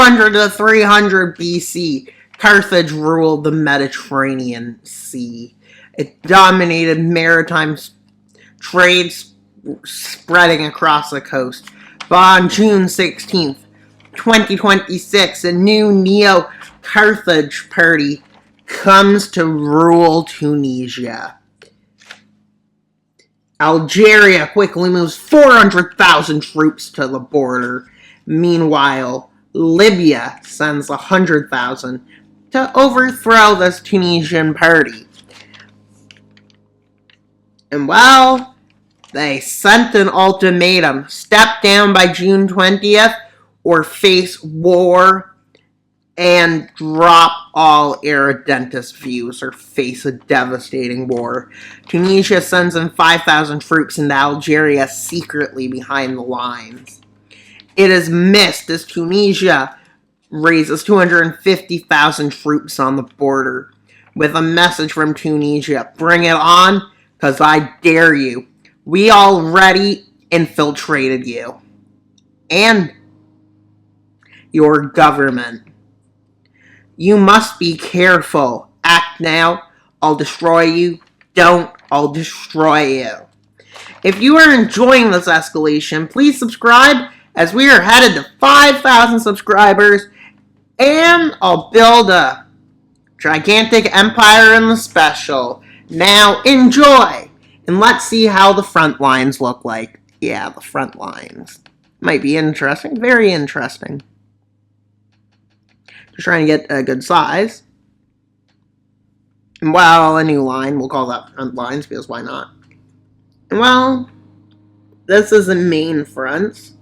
400 to 300 BC, Carthage ruled the Mediterranean Sea. It dominated maritime trade spreading across the coast. But on June 16th, 2026, a new Neo Carthage Party comes to rule Tunisia. Algeria quickly moves 400,000 troops to the border. Meanwhile, Libya sends 100,000 to overthrow this Tunisian party. And well, they sent an ultimatum: step down by June 20th or face war and drop all irredentist views or face a devastating war. Tunisia sends in 5,000 troops into Algeria secretly behind the lines. It is missed as Tunisia raises 250,000 troops on the border with a message from Tunisia: bring it on, because I dare you. We already infiltrated you and your government. You must be careful. Act now, I'll destroy you. Don't, I'll destroy you. If you are enjoying this escalation, please subscribe, as we are headed to 5,000 subscribers, and I'll build a gigantic empire in the special. Now enjoy, and let's see how the front lines look like. Yeah, the front lines might be interesting, very interesting. Just trying to get a good size. And well, a new line, we'll call that front lines, because why not? And well, this is the main front,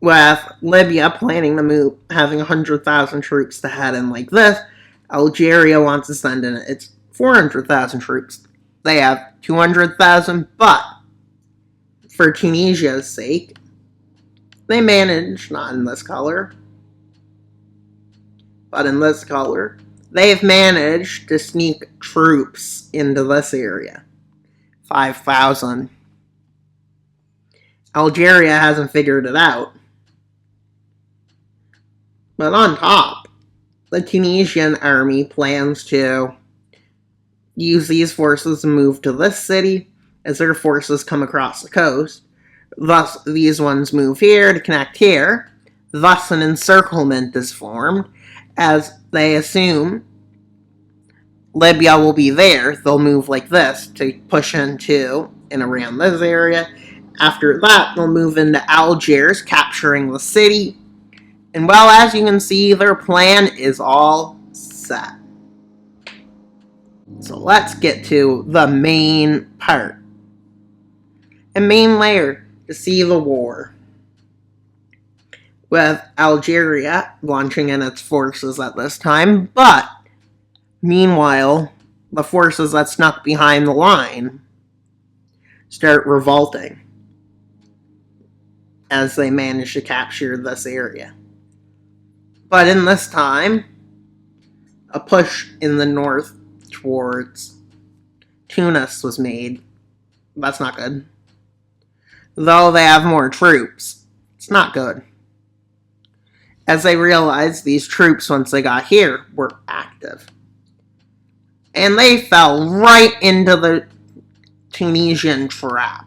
with Libya planning to move, having 100,000 troops to head in like this. Algeria wants to send in its 400,000 troops. They have 200,000, but for Tunisia's sake, they managed, not in this color, but in this color, they've managed to sneak troops into this area. 5,000. Algeria hasn't figured it out. But on top, the Tunisian army plans to use these forces to move to this city as their forces come across the coast. Thus, these ones move here to connect here. Thus, an encirclement is formed. As they assume Libya will be there, they'll move like this to push into and around this area. After that, they'll move into Algiers, capturing the city. And well, as you can see, their plan is all set. So let's get to the main part. A main layer to see the war, with Algeria launching in its forces at this time, but meanwhile, the forces that snuck behind the line start revolting as they manage to capture this area. But in this time, a push in the north towards Tunis was made. That's not good. Though they have more troops, it's not good. As they realized these troops, once they got here, were active. And they fell right into the Tunisian trap,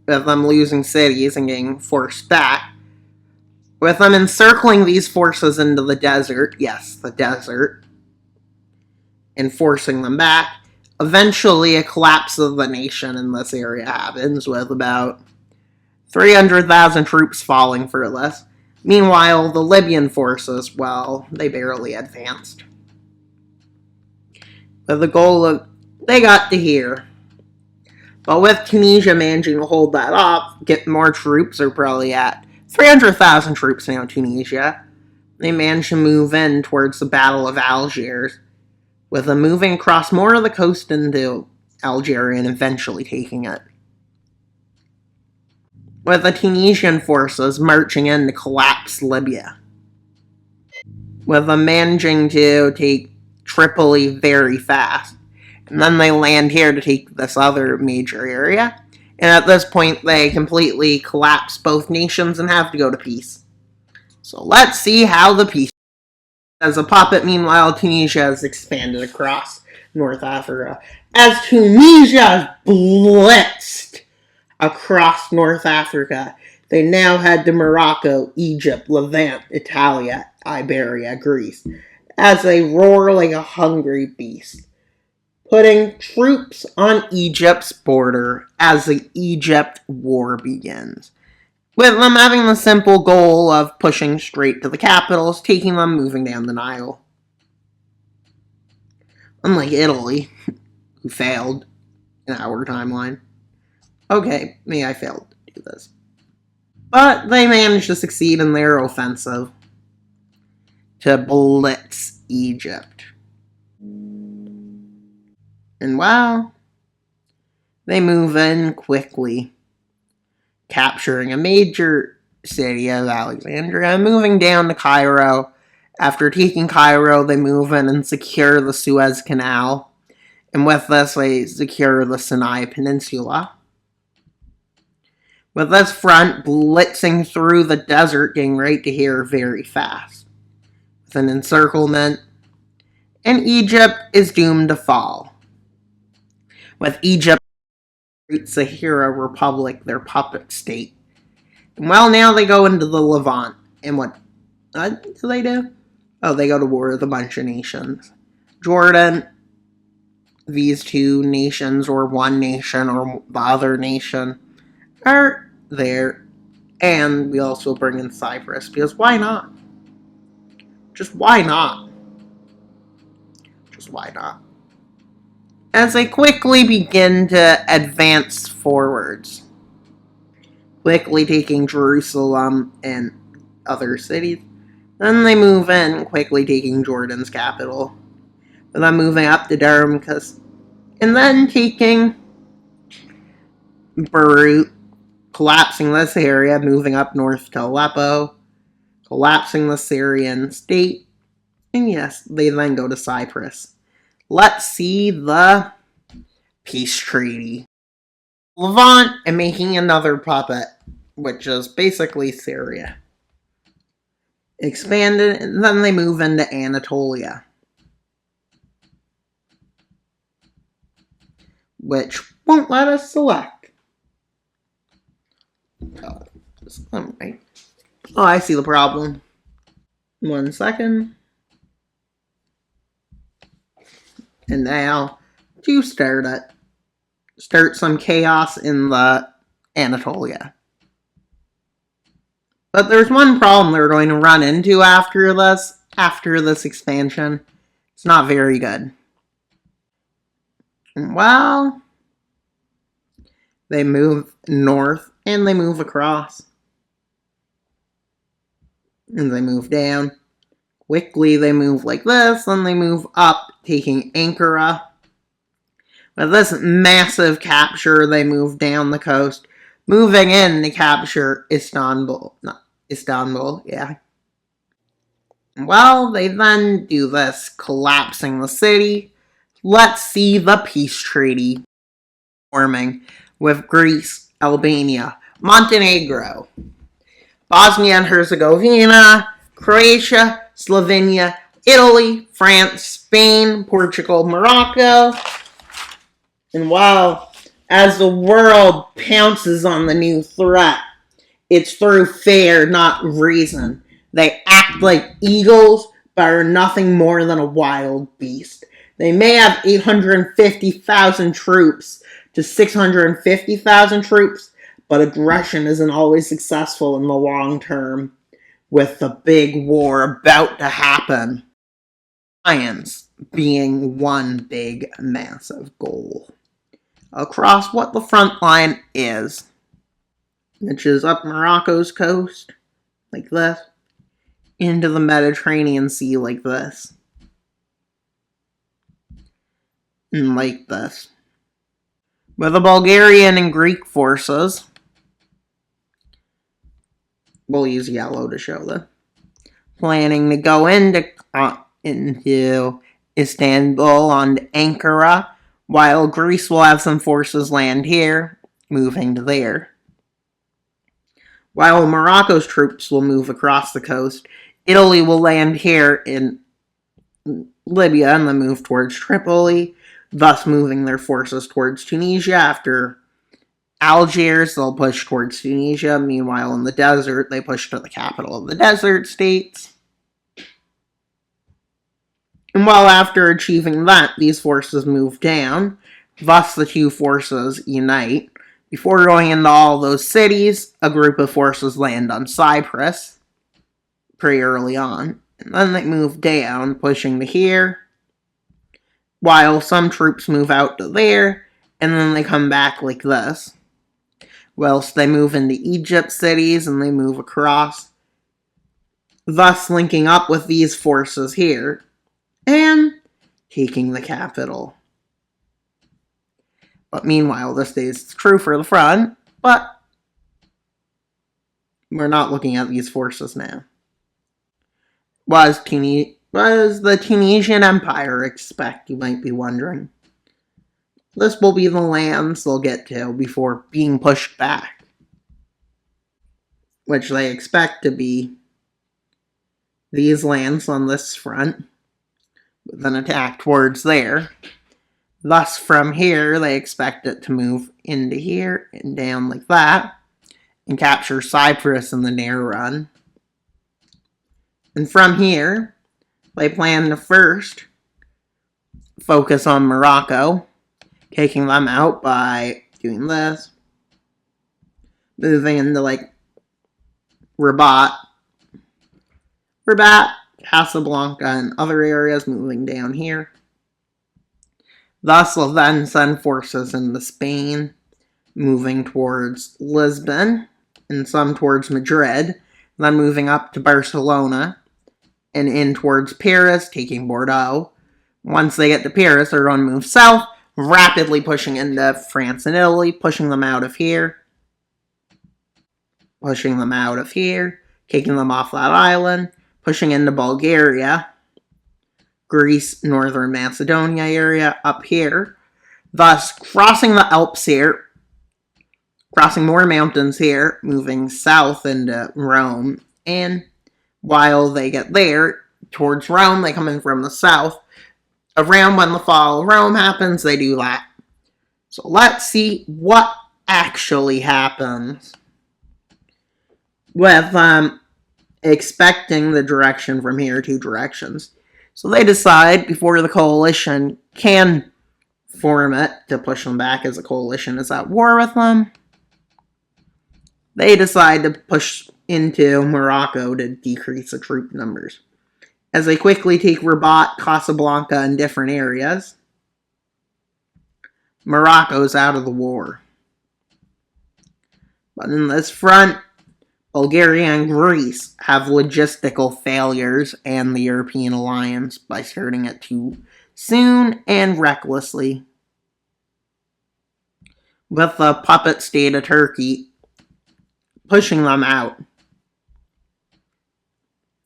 with them losing cities and getting forced back, with them encircling these forces into the desert, yes, the desert, and forcing them back. Eventually, a collapse of the nation in this area happens, with about 300,000 troops falling for this. Meanwhile, the Libyan forces, well, they barely advanced. With the goal of, they got to here. But with Tunisia managing to hold that off, get more troops, they're probably at 300,000 troops now in Tunisia. They managed to move in towards the Battle of Algiers, with them moving across more of the coast into Algeria and eventually taking it. With the Tunisian forces marching in to collapse Libya, with them managing to take Tripoli very fast. And then they land here to take this other major area. And at this point, they completely collapse both nations and have to go to peace. So let's see how the peace. As a puppet, meanwhile, Tunisia has expanded across North Africa. As Tunisia blitzed across North Africa, they now had to Morocco, Egypt, Levant, Italia, Iberia, Greece, as they roar like a hungry beast, putting troops on Egypt's border as the Egypt War begins, with them having the simple goal of pushing straight to the capitals, taking them, moving down the Nile. Unlike Italy, who failed in our timeline. Okay, maybe I failed to do this. But they managed to succeed in their offensive to blitz Egypt. And wow, they move in quickly, capturing a major city of Alexandria, moving down to Cairo. After taking Cairo, they move in and secure the Suez Canal. And with this, they secure the Sinai Peninsula. With this front blitzing through the desert, getting right to here very fast. With an encirclement, and Egypt is doomed to fall. With Egypt, Sahara Republic, their puppet state. And well, now they go into the Levant. And what do they do? Oh, they go to war with a bunch of nations. Jordan, these two nations, or one nation, or the other nation, are there. And we also bring in Cyprus, because why not? Just why not? Just why not? As they quickly begin to advance forwards, quickly taking Jerusalem and other cities. Then they move in, quickly taking Jordan's capital. And then moving up to Durham, and then taking Beirut, collapsing this area, moving up north to Aleppo, collapsing the Syrian state, and yes, they then go to Cyprus. Let's see the peace treaty. Levant and making another puppet, which is basically Syria. Expanded, and then they move into Anatolia, which won't let us select. Oh, I see the problem. 1 second. And now, to start it, start some chaos in the Anatolia. But there's one problem they're going to run into after this expansion. It's not very good. And well, they move north and they move across. And they move down. Quickly they move like this, then they move up, taking Ankara. With this massive capture, they move down the coast, moving in to capture Istanbul, yeah. Well, they then do this, collapsing the city. Let's see the peace treaty forming with Greece, Albania, Montenegro, Bosnia and Herzegovina, Croatia, Slovenia, Italy, France, Spain, Portugal, Morocco. And wow, as the world pounces on the new threat, it's through fear, not reason. They act like eagles, but are nothing more than a wild beast. They may have 850,000 troops to 650,000 troops, but aggression isn't always successful in the long term. With the big war about to happen, science being one big, massive goal. Across what the front line is, which is up Morocco's coast, like this, into the Mediterranean Sea, like this, and like this. With the Bulgarian and Greek forces, we'll use yellow to show them, planning to go into Istanbul on Ankara, while Greece will have some forces land here, moving to there. While Morocco's troops will move across the coast, Italy will land here in Libya and then move towards Tripoli, thus moving their forces towards Tunisia. After Algiers, they'll push towards Tunisia. Meanwhile, in the desert, they push to the capital of the desert states. And while after achieving that, these forces move down, thus the two forces unite. Before going into all those cities, a group of forces land on Cyprus pretty early on. And then they move down, pushing to here, while some troops move out to there, and then they come back like this. Whilst they move into Egypt cities and they move across, thus linking up with these forces here, and taking the capital. But meanwhile, this stays true for the front, but we're not looking at these forces now. Was the Tunisian Empire expect, you might be wondering? This will be the lands they'll get to before being pushed back, which they expect to be these lands on this front, with an attack towards there. Thus, from here, they expect it to move into here and down like that, and capture Cyprus in the near run. And from here, they plan to first focus on Morocco, taking them out by doing this, moving into like Rabat, Casablanca, and other areas, moving down here. Thus, they'll then send forces into Spain, moving towards Lisbon, and some towards Madrid, then moving up to Barcelona, and in towards Paris, taking Bordeaux. Once they get to Paris, they're going to move south, rapidly pushing into France and Italy, pushing them out of here, taking them off that island, pushing into Bulgaria, Greece, northern Macedonia area up here, thus crossing the Alps here, crossing more mountains here, moving south into Rome, and while they get there, towards Rome, they come in from the south. Around when the fall of Rome happens, they do that. So let's see what actually happens with expecting the direction from here, two directions. So they decide, before the coalition can form it to push them back as the coalition is at war with them, they decide to push into Morocco to decrease the troop numbers. As they quickly take Rabat, Casablanca, and different areas, Morocco's out of the war. But in this front, Bulgaria and Greece have logistical failures and the European alliance by starting it too soon and recklessly, with the puppet state of Turkey pushing them out.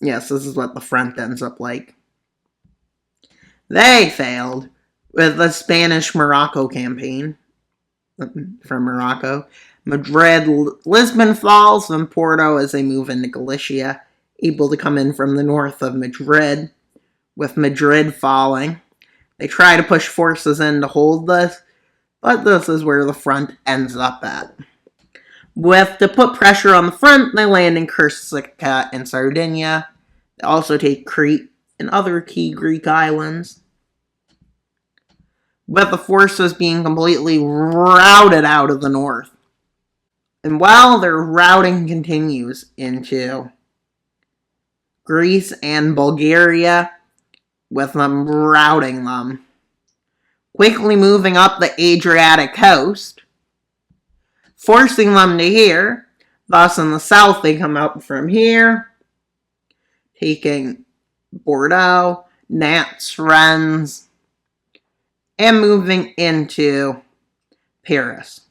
Yes, this is what the front ends up like. They failed with the Spanish-Morocco campaign from Morocco. Madrid, Lisbon falls, and Porto as they move into Galicia, able to come in from the north of Madrid, with Madrid falling. They try to push forces in to hold this, but this is where the front ends up at. To put pressure on the front, they land in Corsica and Sardinia. They also take Crete and other key Greek islands, with the forces being completely routed out of the north. And while their routing continues into Greece and Bulgaria, with them routing them, quickly moving up the Adriatic coast, forcing them to here. Thus, in the south, they come up from here, taking Bordeaux, Nantes, Rennes, and moving into Paris.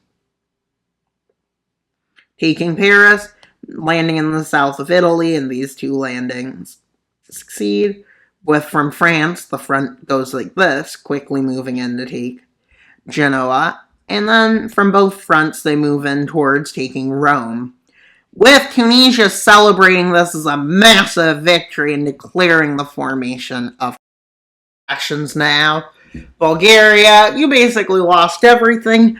Taking Paris, landing in the south of Italy, and these two landings succeed. From France, the front goes like this, quickly moving in to take Genoa, And then from both fronts, they move in towards taking Rome, with Tunisia celebrating this as a massive victory and declaring the formation of factions now. Bulgaria, you basically lost everything.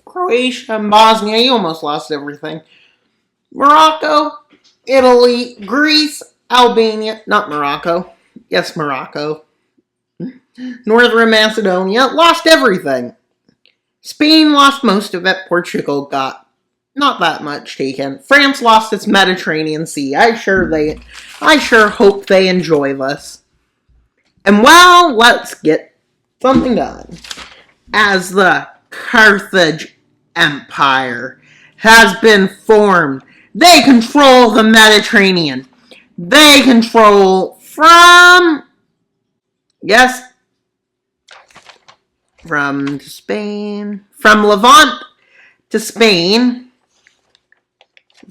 Croatia and Bosnia, you almost lost everything. Morocco, Italy, Greece, Albania, not Morocco. Yes, Morocco. Northern Macedonia, lost everything. Spain lost most of it. Portugal got not that much taken. France lost its Mediterranean Sea. I sure hope they enjoy this. And well, let's get something done. As the Carthage Empire has been formed, they control the Mediterranean. They control from Spain, from Levant to Spain,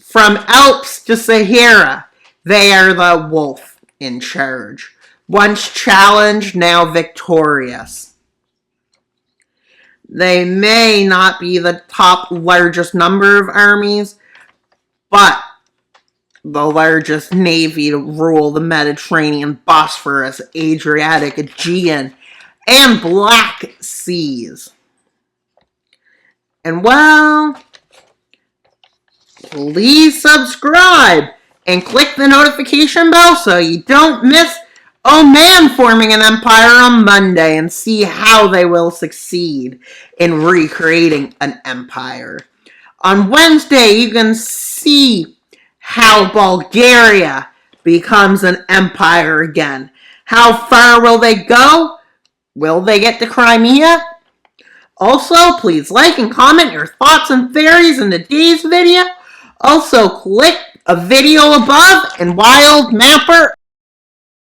from Alps to Sahara. They are the wolf in charge. Once challenged, now victorious. They may not be the top largest number of armies, but the largest navy to rule the Mediterranean, Bosphorus, Adriatic, Aegean, and Black Seas. And well, please subscribe and click the notification bell so you don't miss Oman forming an empire on Monday and see how they will succeed in recreating an empire. On Wednesday, you can see how Bulgaria becomes an empire again. How far will they go? Will they get to Crimea? Also, please like and comment your thoughts and theories in today's video. Also, click a video above and Wild Mapper